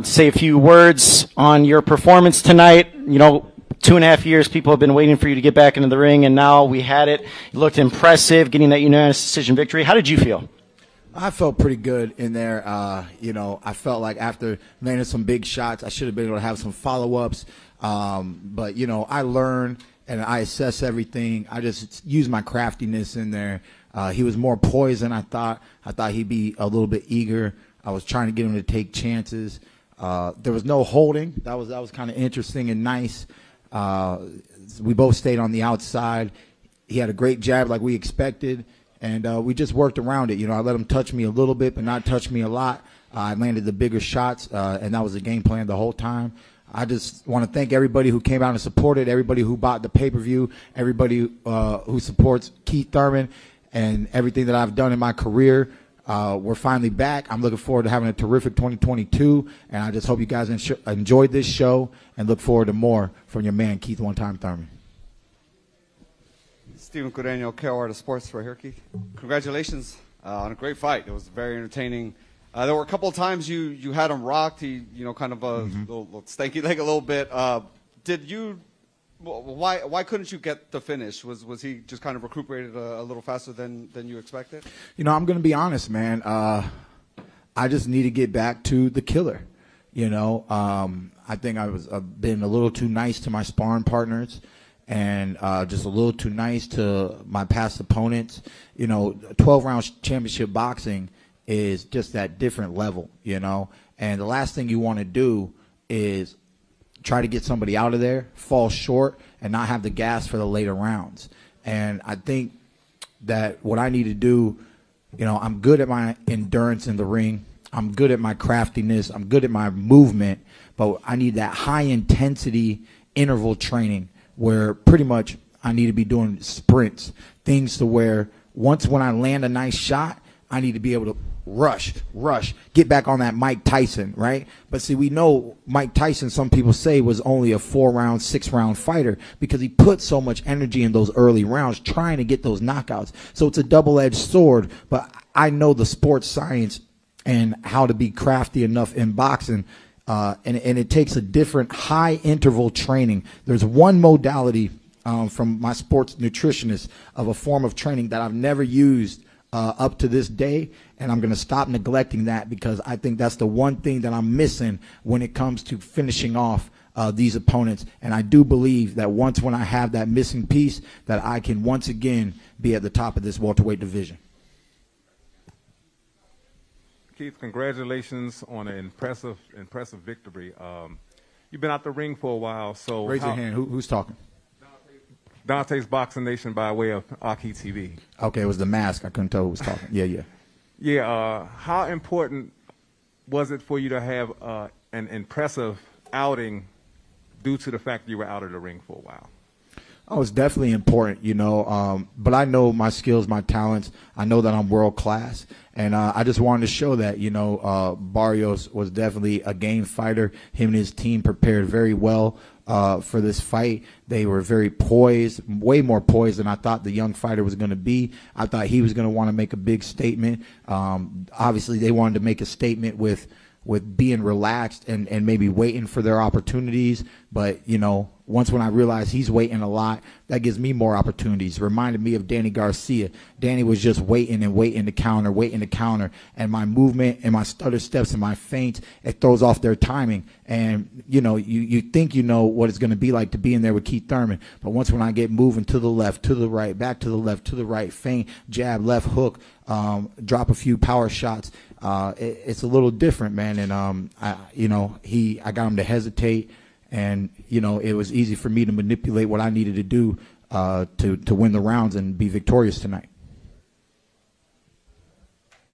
Say a few words on your performance tonight. You know, 2.5 years people have been waiting for you to get back into the ring, and now we had it. You looked impressive, getting that unanimous decision victory. How did you feel? I felt pretty good in there. You know, I felt like after landing some big shots, I should have been able to have some follow-ups. But, you know, I learned and I assess everything. I just used my craftiness in there. He was more poised than I thought. I thought he'd be a little bit eager. I was trying to get him to take chances. There was no holding. That was kind of interesting and nice. We both stayed on the outside. He had a great jab like we expected, and we just worked around it. You know, I let him touch me a little bit, but not touch me a lot. I landed the bigger shots, and that was the game plan the whole time. I just want to thank everybody who came out and supported, everybody who bought the pay-per-view, everybody who supports Keith Thurman and everything that I've done in my career. We're finally back. I'm looking forward to having a terrific 2022, and I just hope you guys enjoyed this show and look forward to more from your man, Keith One Time Thurman. Steven Correño, KOR Sports right here, Keith. Congratulations on a great fight. It was very entertaining. There were a couple of times you had him rocked. He, you know, kind of a little stanky leg a little bit. Did you? Why couldn't you get the finish? Was he just kind of recuperated a little faster than you expected? You know, I'm going to be honest, man. I just need to get back to the killer. You know, I think I've been a little too nice to my sparring partners, and just a little too nice to my past opponents. You know, 12-round championship boxing is just that different level, you know. And the last thing you want to do is try to get somebody out of there, fall short, and not have the gas for the later rounds. And I think that what I need to do, you know, I'm good at my endurance in the ring. I'm good at my craftiness. I'm good at my movement. But I need that high-intensity interval training where pretty much I need to be doing sprints, things to where once when I land a nice shot, I need to be able to rush, get back on that Mike Tyson, right? But see, we know Mike Tyson, some people say, was only a 4-round, 6-round fighter because he put so much energy in those early rounds trying to get those knockouts. So it's a double-edged sword, but I know the sports science and how to be crafty enough in boxing, and it takes a different high-interval training. There's one modality from my sports nutritionist of a form of training that I've never used up to this day, and I'm going to stop neglecting that because I think that's the one thing that I'm missing when it comes to finishing off these opponents. And I do believe that once when I have that missing piece, that I can once again be at the top of this welterweight division. Keith, congratulations on an impressive victory. You've been out the ring for a while, so raise your hand. Who's talking? Dante's Boxing Nation by way of Akhi TV. Okay, it was the mask. I couldn't tell who was talking. Yeah. How important was it for you to have an impressive outing due to the fact that you were out of the ring for a while? Oh, it's definitely important, you know. But I know my skills, my talents. I know that I'm world class, and I just wanted to show that, you know. Barrios was definitely a game fighter. Him and his team prepared very well for this fight. They were very poised, way more poised than I thought the young fighter was going to be. I thought he was going to want to make a big statement. Obviously, they wanted to make a statement with being relaxed and maybe waiting for their opportunities. But, you know, once when I realized he's waiting a lot, that gives me more opportunities. Reminded me of Danny Garcia. Danny was just waiting to counter. And my movement and my stutter steps and my feints, it throws off their timing. And, you know, you think you know what it's going to be like to be in there with Keith Thurman. But once when I get moving to the left, to the right, back to the left, to the right, feint, jab, left hook, drop a few power shots, it's a little different, man. And, I got him to hesitate. And, you know, it was easy for me to manipulate what I needed to do to win the rounds and be victorious tonight.